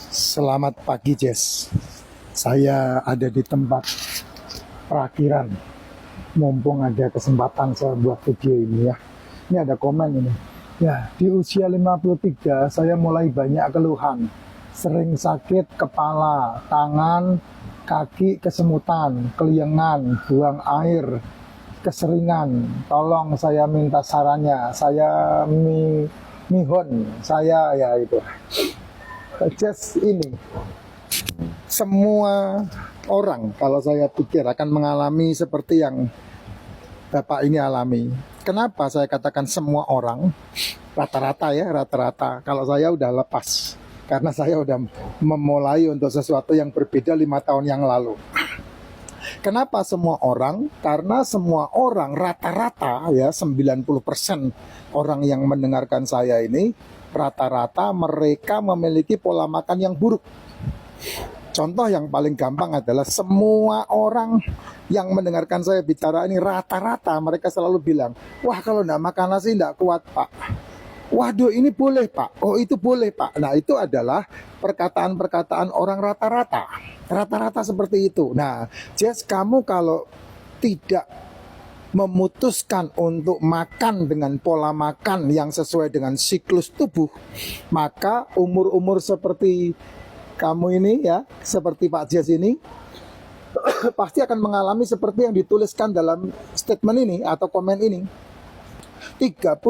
Selamat pagi, Jess. Saya ada di tempat parkiran. Mumpung ada kesempatan saya buat video ini ya. Ini ada komen ini. Ya, di usia 53 saya mulai banyak keluhan. Sering sakit kepala, tangan, kaki kesemutan, keliengan, buang air, keseringan. Tolong saya minta sarannya. Saya mihon, saya ya itu. Just ini, semua orang kalau saya pikir akan mengalami seperti yang Bapak ini alami. Kenapa saya katakan semua orang? Rata-rata ya, rata-rata. Kalau saya udah lepas, karena saya udah memulai untuk sesuatu yang berbeda 5 tahun yang lalu. Kenapa semua orang? Karena semua orang rata-rata ya 90% orang yang mendengarkan saya ini rata-rata mereka memiliki pola makan yang buruk. Contoh yang paling gampang adalah semua orang yang mendengarkan saya bicara ini rata-rata mereka selalu bilang, wah kalau tidak makan nasi tidak kuat Pak. Waduh ini boleh Pak, oh itu boleh Pak. Nah itu adalah perkataan-perkataan orang rata-rata. Rata-rata seperti itu. Nah Jess, kamu kalau tidak memutuskan untuk makan dengan pola makan yang sesuai dengan siklus tubuh, maka umur-umur seperti kamu ini ya, seperti Pak Jess ini pasti akan mengalami seperti yang dituliskan dalam statement ini atau komen ini. 35-40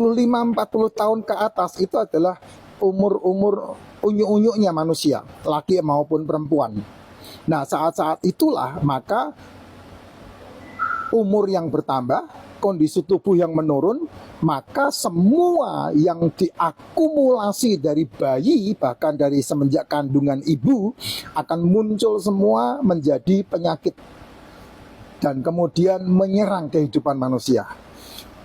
tahun ke atas itu adalah umur-umur unyu-unyunya manusia, laki maupun perempuan. Nah, saat-saat itulah maka umur yang bertambah, kondisi tubuh yang menurun, maka semua yang diakumulasi dari bayi, bahkan dari semenjak kandungan ibu, akan muncul semua menjadi penyakit dan kemudian menyerang kehidupan manusia.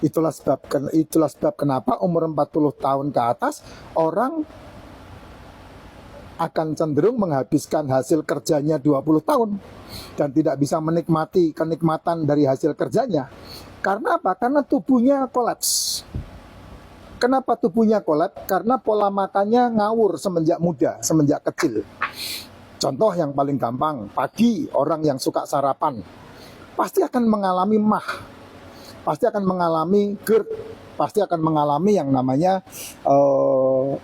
Itulah sebab kenapa umur 40 tahun ke atas orang akan cenderung menghabiskan hasil kerjanya 20 tahun dan tidak bisa menikmati kenikmatan dari hasil kerjanya. Karena apa? Karena tubuhnya kolaps. Kenapa tubuhnya kolaps? Karena pola makannya ngawur semenjak muda, semenjak kecil. Contoh yang paling gampang, pagi orang yang suka sarapan pasti akan mengalami mah, pasti akan mengalami GERD, pasti akan mengalami yang namanya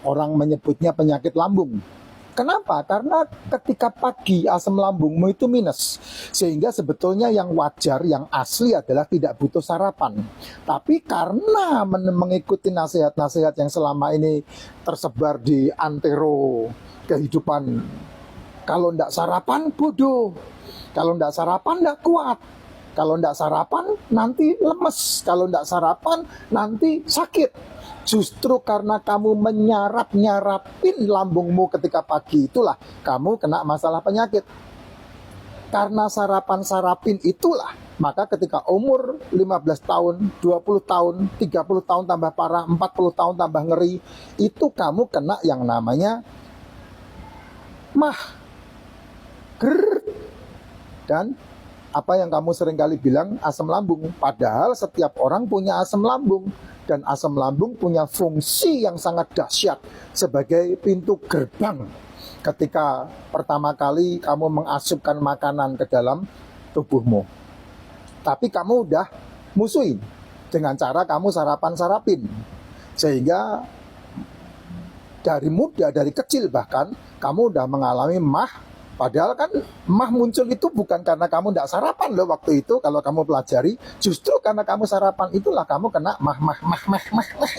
orang menyebutnya penyakit lambung. Kenapa? Karena ketika pagi asam lambungmu itu minus, sehingga sebetulnya yang wajar, yang asli adalah tidak butuh sarapan. Tapi karena mengikuti nasihat-nasihat yang selama ini tersebar di antero kehidupan, kalau tidak sarapan bodoh, kalau tidak sarapan tidak kuat, kalau tidak sarapan nanti lemes, kalau tidak sarapan nanti sakit. Justru karena kamu menyarap-nyarapin lambungmu ketika pagi, itulah kamu kena masalah penyakit. Karena sarapan-sarapin itulah, maka ketika umur 15 tahun, 20 tahun, 30 tahun tambah parah, 40 tahun tambah ngeri, itu kamu kena yang namanya mah, GERD, dan apa yang kamu seringkali bilang asam lambung. Padahal setiap orang punya asam lambung. Dan asam lambung punya fungsi yang sangat dahsyat sebagai pintu gerbang ketika pertama kali kamu mengasupkan makanan ke dalam tubuhmu. Tapi kamu udah musuhin dengan cara kamu sarapan-sarapin. Sehingga dari muda, dari kecil bahkan, kamu udah mengalami mah. Padahal kan mah muncul itu bukan karena kamu tidak sarapan loh waktu itu. Kalau kamu pelajari, justru karena kamu sarapan itulah kamu kena mah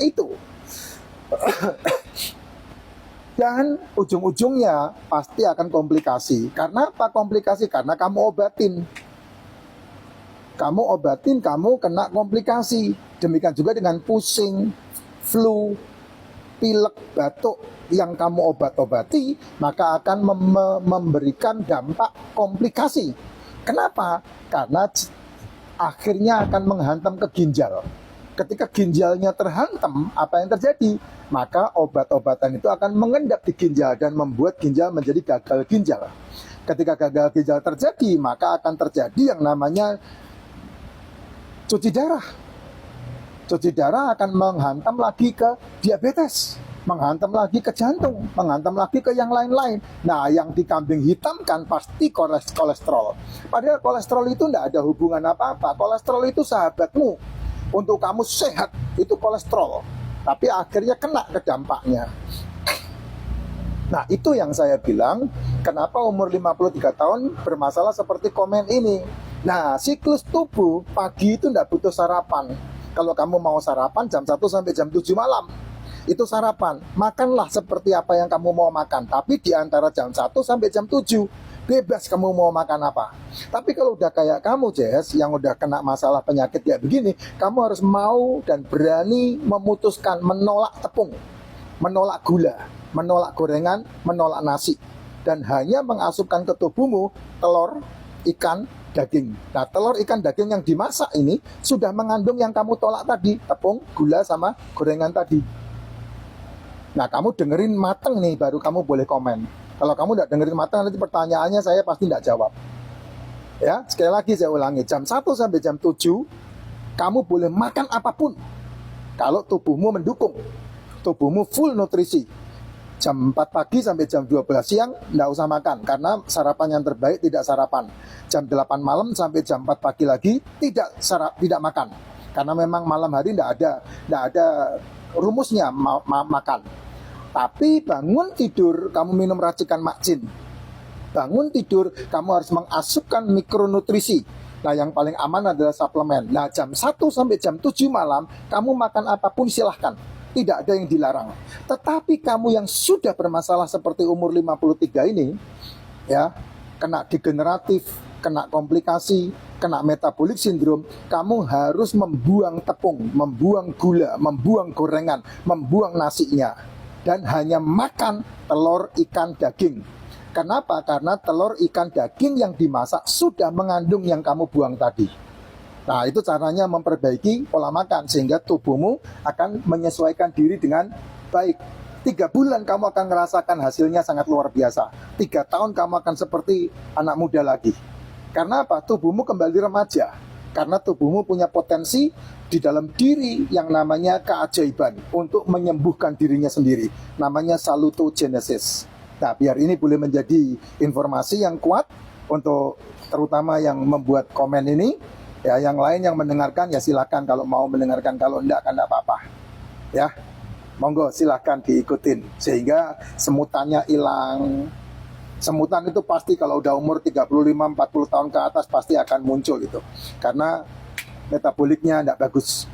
itu. Dan ujung-ujungnya pasti akan komplikasi. Karena apa komplikasi? Karena kamu obatin. Kamu obatin, kamu kena komplikasi. Demikian juga dengan pusing, flu, pilek, batuk yang kamu obat-obati, maka akan memberikan dampak komplikasi. Kenapa? Karena akhirnya akan menghantam ke ginjal. Ketika ginjalnya terhantam, apa yang terjadi? Maka obat-obatan itu akan mengendap di ginjal dan membuat ginjal menjadi gagal ginjal. Ketika gagal ginjal terjadi, maka akan terjadi yang namanya cuci darah. Cuci darah akan menghantam lagi ke diabetes. menghantam lagi ke jantung, menghantam lagi ke yang lain-lain. Nah, yang dikambing hitamkan pasti kolesterol. Padahal kolesterol itu tidak ada hubungan apa-apa. Kolesterol itu sahabatmu. Untuk kamu sehat, itu kolesterol. Tapi akhirnya kena ke dampaknya. Nah, itu yang saya bilang, kenapa umur 53 tahun bermasalah seperti komen ini. Nah, siklus tubuh pagi itu tidak butuh sarapan. Kalau kamu mau sarapan jam 1 sampai jam 7 malam, itu sarapan. Makanlah seperti apa yang kamu mau makan. Tapi di antara jam 1 sampai jam 7, bebas kamu mau makan apa. Tapi kalau udah kayak kamu, Jess, yang udah kena masalah penyakit kayak begini, kamu harus mau dan berani memutuskan menolak tepung, menolak gula, menolak gorengan, menolak nasi. Dan hanya mengasupkan ke tubuhmu telur, ikan, daging. Nah, telur, ikan, daging yang dimasak ini sudah mengandung yang kamu tolak tadi, tepung, gula, sama gorengan tadi. Nah, kamu dengerin mateng nih, baru kamu boleh komen. Kalau kamu tidak dengerin mateng, nanti pertanyaannya saya pasti tidak jawab. Ya, sekali lagi saya ulangi, jam 1 sampai jam 7, kamu boleh makan apapun. Kalau tubuhmu mendukung, tubuhmu full nutrisi. Jam 4 pagi sampai jam 12 siang, tidak usah makan, karena sarapan yang terbaik tidak sarapan. Jam 8 malam sampai jam 4 pagi lagi, tidak makan. Karena memang malam hari tidak ada rumusnya makan. Tapi bangun tidur, kamu minum racikan makcin. Bangun tidur, kamu harus mengasupkan mikronutrisi. Nah, yang paling aman adalah suplemen. Nah, jam 1 sampai jam 7 malam, kamu makan apapun silahkan. Tidak ada yang dilarang. Tetapi kamu yang sudah bermasalah seperti umur 53 ini, ya, kena degeneratif, kena komplikasi, kena metabolic syndrome, kamu harus membuang tepung, membuang gula, membuang gorengan, membuang nasinya. Dan hanya makan telur, ikan, daging. Kenapa? Karena telur, ikan, daging yang dimasak sudah mengandung yang kamu buang tadi. Nah, itu caranya memperbaiki pola makan, sehingga tubuhmu akan menyesuaikan diri dengan baik. 3 bulan kamu akan merasakan hasilnya sangat luar biasa. 3 tahun kamu akan seperti anak muda lagi. Karena apa? Tubuhmu kembali remaja. Karena tubuhmu punya potensi di dalam diri yang namanya keajaiban untuk menyembuhkan dirinya sendiri. Namanya salutogenesis. Nah, biar ini boleh menjadi informasi yang kuat untuk terutama yang membuat komen ini. Ya, yang lain yang mendengarkan ya silakan, kalau mau mendengarkan, kalau enggak kan enggak apa-apa. Ya, monggo silakan diikutin sehingga semutannya hilang. Semutan itu pasti kalau udah umur 35-40 tahun ke atas pasti akan muncul itu. Karena metaboliknya tidak bagus.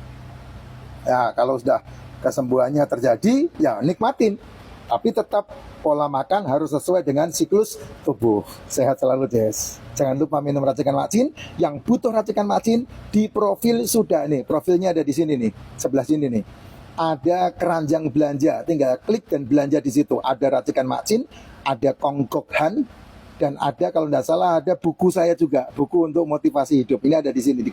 Ya, kalau sudah kesembuhannya terjadi, ya nikmatin. Tapi tetap pola makan harus sesuai dengan siklus tubuh. Sehat selalu, Jess. Jangan lupa minum racikan makcin. Yang butuh racikan makcin, di profil sudah nih. Profilnya ada di sini nih, sebelah sini nih. Ada keranjang belanja, tinggal klik dan belanja di situ. Ada racikan makcin, ada kongkokhan, dan ada kalau tidak salah ada buku saya juga, buku untuk motivasi hidup. Ini ada di sini di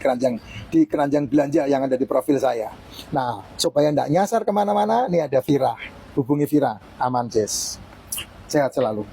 keranjang belanja yang ada di profil saya. Nah, supaya tidak nyasar kemana-mana, ini ada Vira. Hubungi Vira, aman, Jess. Sehat selalu.